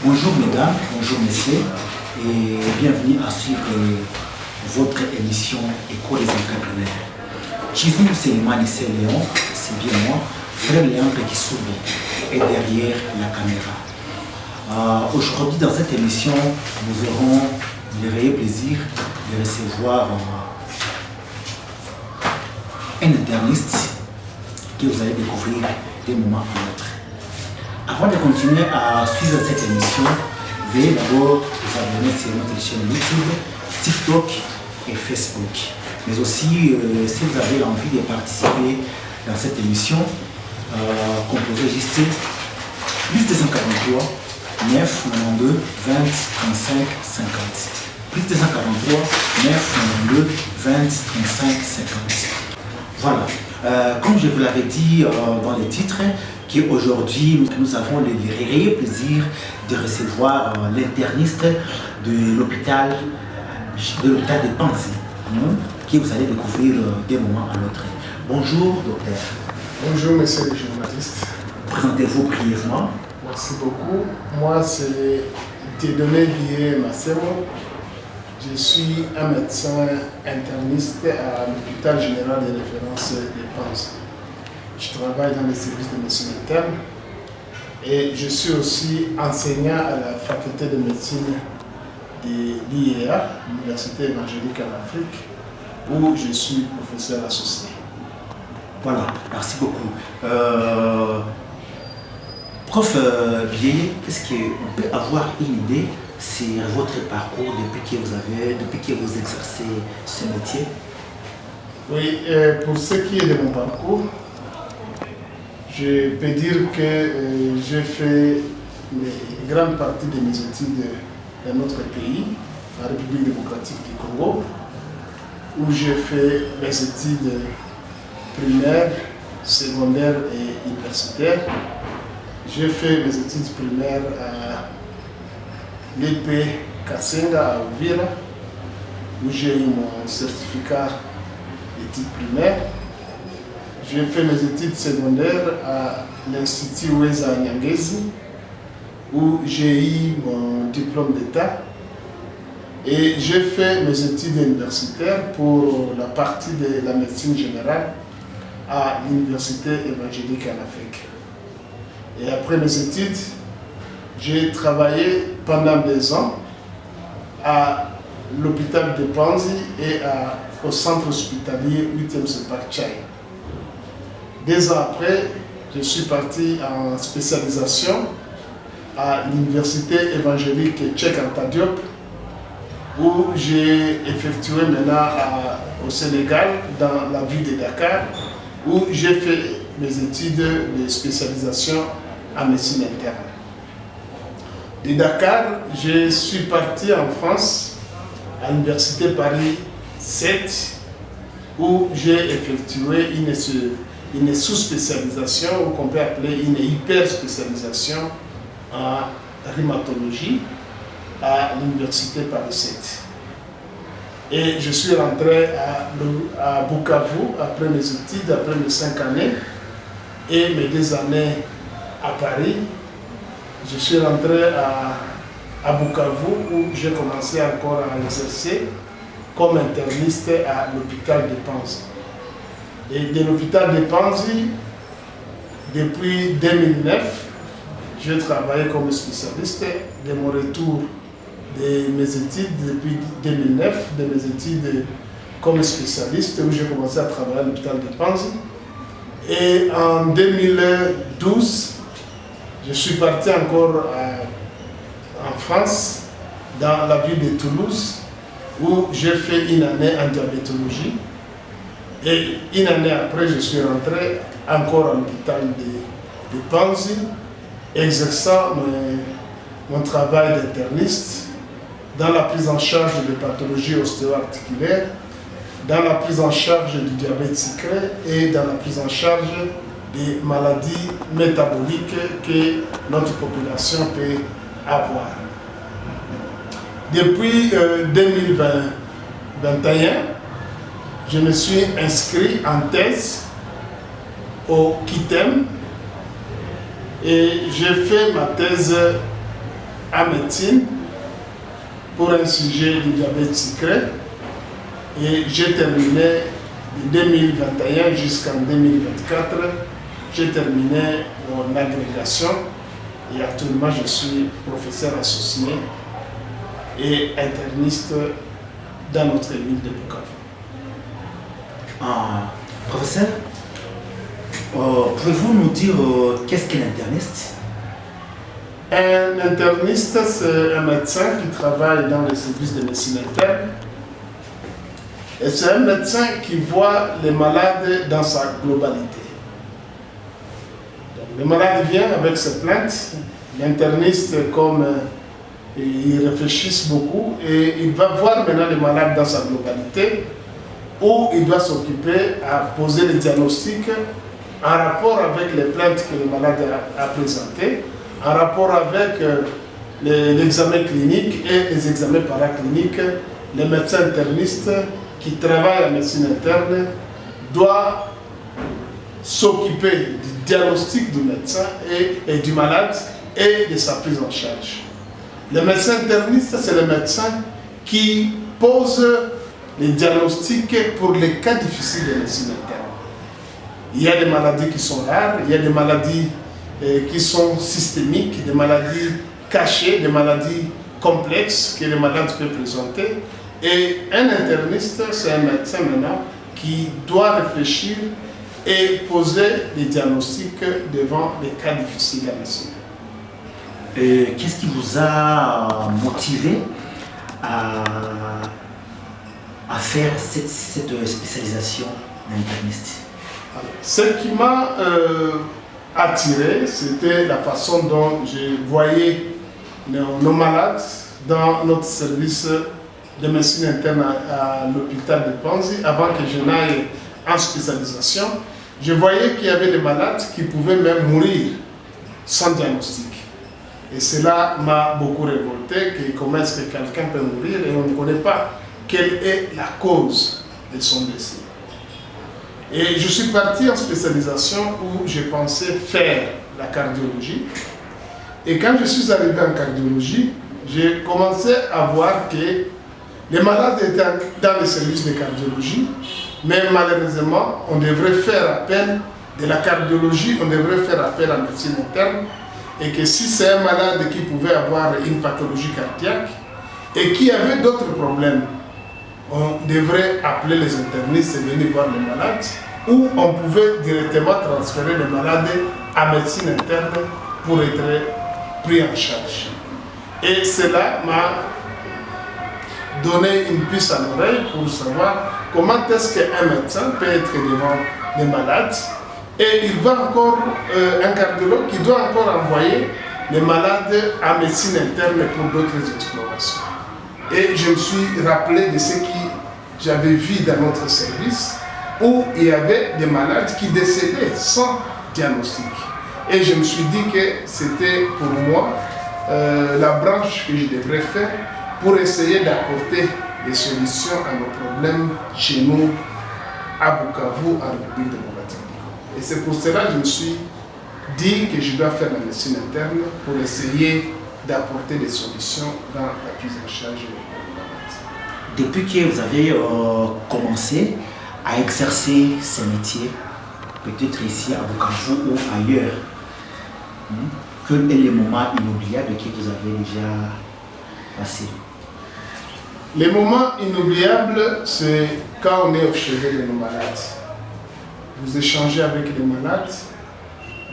Bonjour mesdames, bonjour messieurs et bienvenue à suivre votre émission Écho des entrepreneurs. Jivou Selimani c'est Léon, c'est bien moi, frère Léon Pekisoubi est derrière la caméra. Aujourd'hui dans cette émission, nous aurons le réel plaisir de recevoir un interniste que vous allez découvrir d'un moment à l'autre. Avant de continuer à suivre cette émission, veuillez d'abord vous abonner sur notre chaîne YouTube, TikTok et Facebook. Mais aussi, si vous avez envie de participer dans cette émission, composez juste plus 243 992 20 35 50. Plus 243 992 20 35 50. Voilà. Comme je vous l'avais dit dans les titres, qu'aujourd'hui nous avons le réel plaisir de recevoir l'interniste de l'hôpital de Panzi, que vous allez découvrir d'un moment à l'autre. Bonjour docteur. Bonjour monsieur le journaliste. Présentez-vous brièvement. Merci beaucoup. Moi c'est Dieudonné Bié Massemo. Je suis un médecin interniste à l'hôpital général de référence de Panzi. Je travaille dans les services de médecine interne et je suis aussi enseignant à la faculté de médecine de l'IEA, l'Université évangélique en Afrique, où je suis professeur associé. Voilà, merci beaucoup. Prof Bié, qu'est-ce qu'on peut avoir une idée sur votre parcours depuis que vous exercez ce métier? Oui, pour ce qui est de mon parcours, je peux dire que j'ai fait une grande partie de mes études dans notre pays, la République démocratique du Congo, où j'ai fait mes études primaires, secondaires et universitaires. J'ai fait mes études primaires à l'EP Kassenga à Uvira, où j'ai eu mon certificat d'études primaires. J'ai fait mes études secondaires à l'Institut Weza Nyangezi, où j'ai eu mon diplôme d'État. Et j'ai fait mes études universitaires pour la partie de la médecine générale à l'Université évangélique en Afrique. Et après mes études, j'ai travaillé pendant 2 ans à l'hôpital de Panzi et au centre hospitalier 8e Sepak Tchai. 2 ans après, je suis parti en spécialisation à l'université évangélique Cheikh Anta Diop, où j'ai effectué maintenant au Sénégal, dans la ville de Dakar, où j'ai fait mes études de spécialisation en médecine interne. De Dakar, je suis parti en France, à l'université Paris 7, où j'ai effectué une sous-spécialisation, ou qu'on peut appeler une hyper-spécialisation en rhumatologie à l'université Paris 7. Et je suis rentré à Bukavu après mes études, après mes 5 années et mes 2 années à Paris. Je suis rentré à Bukavu où j'ai commencé encore à exercer comme interniste à l'hôpital de Panzi. Et de l'hôpital de Panzi, depuis 2009, j'ai travaillé comme spécialiste. De mon retour de mes études, depuis 2009, de mes études comme spécialiste, où j'ai commencé à travailler à l'hôpital de Panzi. Et en 2012, je suis parti encore en France, dans la ville de Toulouse, où j'ai fait une année en diabétologie. Et une année après, je suis rentré encore à l'hôpital de Panzi, exerçant mon travail d'interniste dans la prise en charge des pathologies ostéo-articulaires, dans la prise en charge du diabète sucré et dans la prise en charge des maladies métaboliques que notre population peut avoir. Depuis 2021, je me suis inscrit en thèse au KITEM et j'ai fait ma thèse en médecine pour un sujet du diabète sucré et j'ai terminé de 2021 jusqu'en 2024. J'ai terminé mon agrégation et actuellement je suis professeur associé et interniste dans notre ville de Bukavu. Professeur, pouvez-vous nous dire qu'est-ce qu'un interniste? Un interniste, c'est un médecin qui travaille dans les services de médecine interne. Et c'est un médecin qui voit les malades dans sa globalité. Donc, le malade vient avec ses plaintes. L'interniste, comme il réfléchit beaucoup, et il va voir maintenant le malade dans sa globalité, où il doit s'occuper à poser les diagnostics en rapport avec les plaintes que le malade a présentées, en rapport avec l'examen clinique et les examens paracliniques. Les médecins internistes qui travaillent en médecine interne doivent s'occuper du diagnostic du médecin et du malade et de sa prise en charge. Le médecin interniste, c'est le médecin qui pose les diagnostics pour les cas difficiles de médecine interne. Il y a des maladies qui sont rares, il y a des maladies qui sont systémiques, des maladies cachées, des maladies complexes que le malade peut présenter. Et un interniste, c'est un médecin maintenant qui doit réfléchir et poser des diagnostics devant les cas difficiles à médecine. Qu'est-ce qui vous a motivé à faire cette spécialisation d'interniste? Ce qui m'a attiré, c'était la façon dont je voyais nos malades dans notre service de médecine interne à l'hôpital de Panzi. Avant que je n'aille en spécialisation, je voyais qu'il y avait des malades qui pouvaient même mourir sans diagnostic. Et cela m'a beaucoup révolté, que comment est-ce que quelqu'un peut mourir et on ne connaît pas quelle est la cause de son décès. Et je suis parti en spécialisation où j'ai pensé faire la cardiologie. Et quand je suis arrivé en cardiologie, j'ai commencé à voir que les malades étaient dans les services de cardiologie, mais malheureusement, on devrait faire appel de la cardiologie, on devrait faire appel à la médecine interne, et que si c'est un malade qui pouvait avoir une pathologie cardiaque et qui avait d'autres problèmes, on devrait appeler les internistes et venir voir les malades, ou on pouvait directement transférer les malades à médecine interne pour être pris en charge. Et cela m'a donné une puce à l'oreille pour savoir comment est-ce qu'un médecin peut être devant les malades et il va encore, un cardiologue qui doit encore envoyer les malades à médecine interne pour d'autres explorations. Et je me suis rappelé de ce que j'avais vu dans notre service où il y avait des malades qui décédaient sans diagnostic. Et je me suis dit que c'était pour moi la branche que je devrais faire pour essayer d'apporter des solutions à nos problèmes chez nous, à Bukavu, en République démocratique. Et c'est pour cela que je me suis dit que je dois faire la médecine interne pour essayer d'apporter des solutions dans la prise en charge des malades. Depuis que vous avez commencé à exercer ces métiers, peut-être ici à Bukavu ou ailleurs, quel est le moment inoubliable que vous avez déjà passé? Les moments inoubliables, c'est quand on est au chevet de nos malades. Vous échangez avec les malades,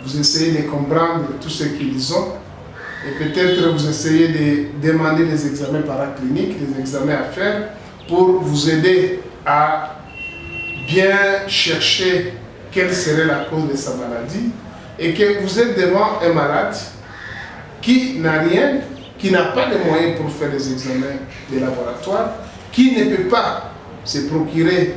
vous essayez de comprendre tout ce qu'ils ont et peut-être vous essayez de demander des examens paracliniques, des examens à faire pour vous aider à bien chercher quelle serait la cause de sa maladie et que vous êtes devant un malade qui n'a rien, qui n'a pas de moyens pour faire des examens de laboratoire, qui ne peut pas se procurer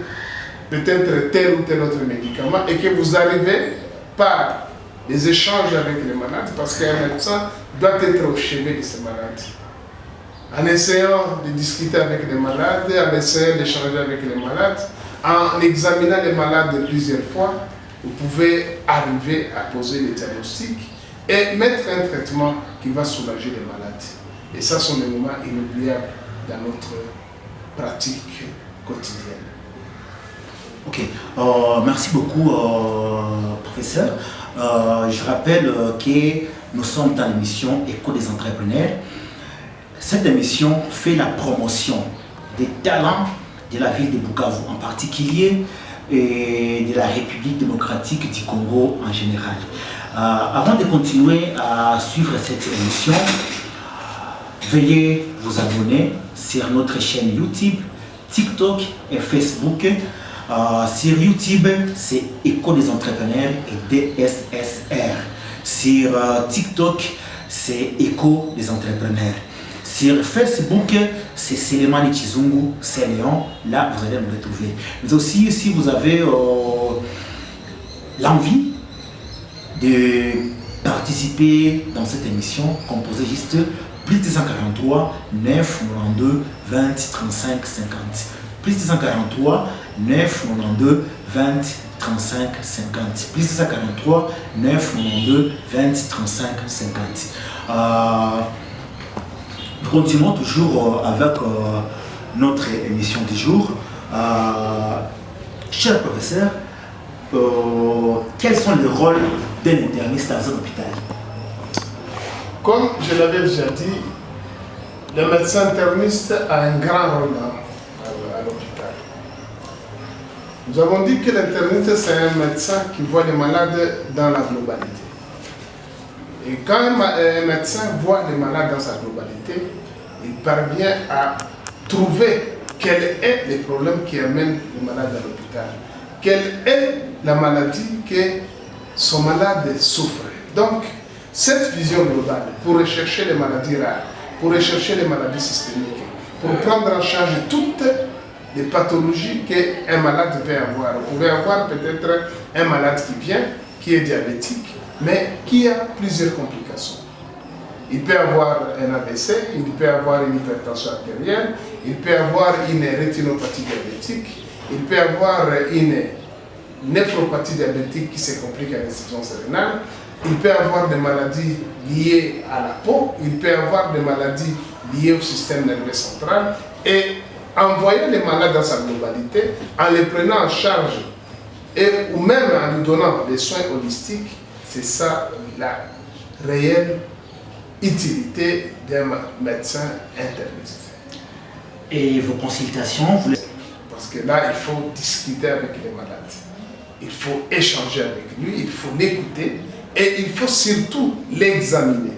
peut-être tel ou tel autre médicament et que vous arrivez par des échanges avec les malades parce qu'un médecin doit être au chevet de ces malades. En essayant de discuter avec les malades, en essayant d'échanger avec les malades, en examinant les malades plusieurs fois, vous pouvez arriver à poser les diagnostics et mettre un traitement qui va soulager les malades. Et ça sont des moments inoubliables dans notre pratique quotidienne. Ok, merci beaucoup, professeur. Je rappelle que nous sommes dans l'émission Écho des entrepreneurs. Cette émission fait la promotion des talents de la ville de Bukavu en particulier et de la République démocratique du Congo en général. Avant de continuer à suivre cette émission, veuillez vous abonner sur notre chaîne YouTube, TikTok et Facebook. Sur YouTube, c'est Écho des entrepreneurs et DSSR. Sur TikTok, c'est Écho des entrepreneurs. Sur Facebook, c'est Selemani Chizungu, c'est Léon. Là, vous allez me retrouver. Mais aussi, si vous avez l'envie de participer dans cette émission, composez juste plus 243 992 20 35 50. Plus 243 992 20 35 50. Plus 243 992 20 35 50. Nous continuons toujours avec notre émission du jour. Cher professeur, quels sont les rôles d'un interniste dans un hôpital? Comme je l'avais déjà dit, le médecin interniste a un grand rôle à l'hôpital. Nous avons dit que l'interniste, c'est un médecin qui voit les malades dans la globalité. Et quand un médecin voit les malades dans sa globalité, il parvient à trouver quel est le problème qui amène les malades à l'hôpital. Quelle est la maladie que son malade souffre. Donc, cette vision globale, pour rechercher les maladies rares, pour rechercher les maladies systémiques, pour prendre en charge toutes les pathologies qu'un malade peut avoir. Vous pouvez avoir peut-être un malade qui vient, qui est diabétique, mais qui a plusieurs complications. Il peut avoir un AVC, il peut avoir une hypertension artérielle, il peut avoir une rétinopathie diabétique, il peut avoir une néphropathie diabétique qui se complique à l'insuffisance rénale, il peut avoir des maladies liées à la peau, il peut avoir des maladies liées au système nerveux central, et en voyant les malades dans sa globalité, en les prenant en charge, ou même en lui donnant des soins holistiques, c'est ça la réelle utilité d'un médecin interniste. Et vos consultations, parce que là, il faut discuter avec les malades. Il faut échanger avec lui, il faut l'écouter et il faut surtout l'examiner.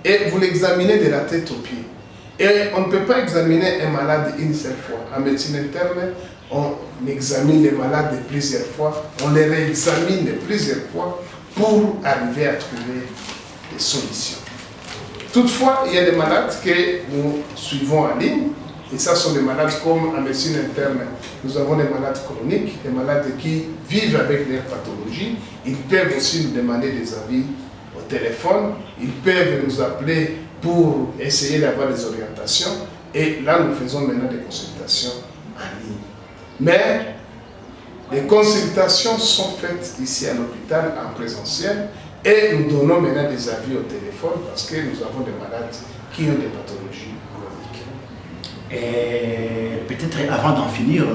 Et vous l'examinez de la tête aux pieds. Et on ne peut pas examiner un malade une seule fois. En médecine interne, on examine les malades plusieurs fois, on les réexamine plusieurs fois pour arriver à trouver des solutions. Toutefois, il y a des malades que nous suivons en ligne, et ça sont des malades comme en médecine interne. Nous avons des malades chroniques, des malades qui vivent avec leurs pathologies. Ils peuvent aussi nous demander des avis au téléphone, ils peuvent nous appeler pour essayer d'avoir des orientations, et là nous faisons maintenant des consultations en ligne. Mais les consultations sont faites ici à l'hôpital en présentiel, et nous donnons maintenant des avis au téléphone parce que nous avons des malades qui ont des pathologies chroniques. Et peut-être avant d'en finir,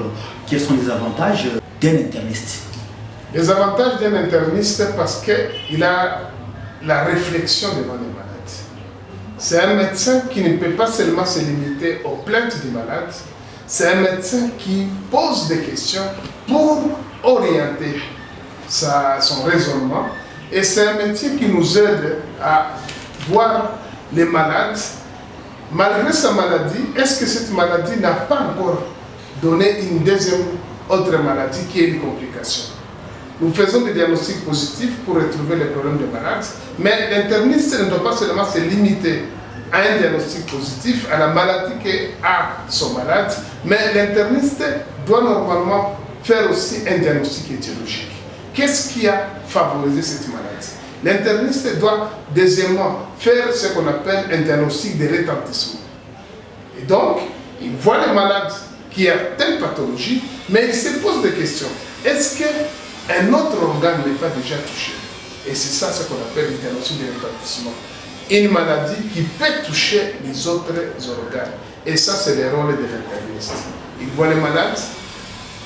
quels sont les avantages d'un interniste? Les avantages d'un interniste, parce qu'il a la réflexion devant les malades. C'est un médecin qui ne peut pas seulement se limiter aux plaintes des malades, c'est un médecin qui pose des questions pour orienter son raisonnement. Et c'est un métier qui nous aide à voir les malades, malgré sa maladie, est-ce que cette maladie n'a pas encore donné une deuxième autre maladie qui est une complication. Nous faisons des diagnostics positifs pour retrouver les problèmes des malades, mais l'interniste ne doit pas seulement se limiter à un diagnostic positif, à la maladie qu'a son malade, mais l'interniste doit normalement faire aussi un diagnostic étiologique. Qu'est-ce qui a favorisé cette maladie? L'interniste doit deuxièmement faire ce qu'on appelle un diagnostic de retentissement. Et donc, il voit les malades qui ont telle pathologie, mais il se pose des questions. Est-ce qu'un autre organe n'est pas déjà touché? Et c'est ça ce qu'on appelle le diagnostic de retentissement. une maladie qui peut toucher les autres organes. Et ça, c'est le rôle de l'interniste. Il voit le malade,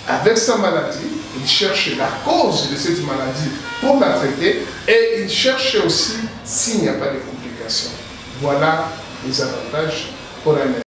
avec sa maladie, il cherche la cause de cette maladie pour la traiter et il cherche aussi s'il n'y a pas de complications. Voilà les avantages pour un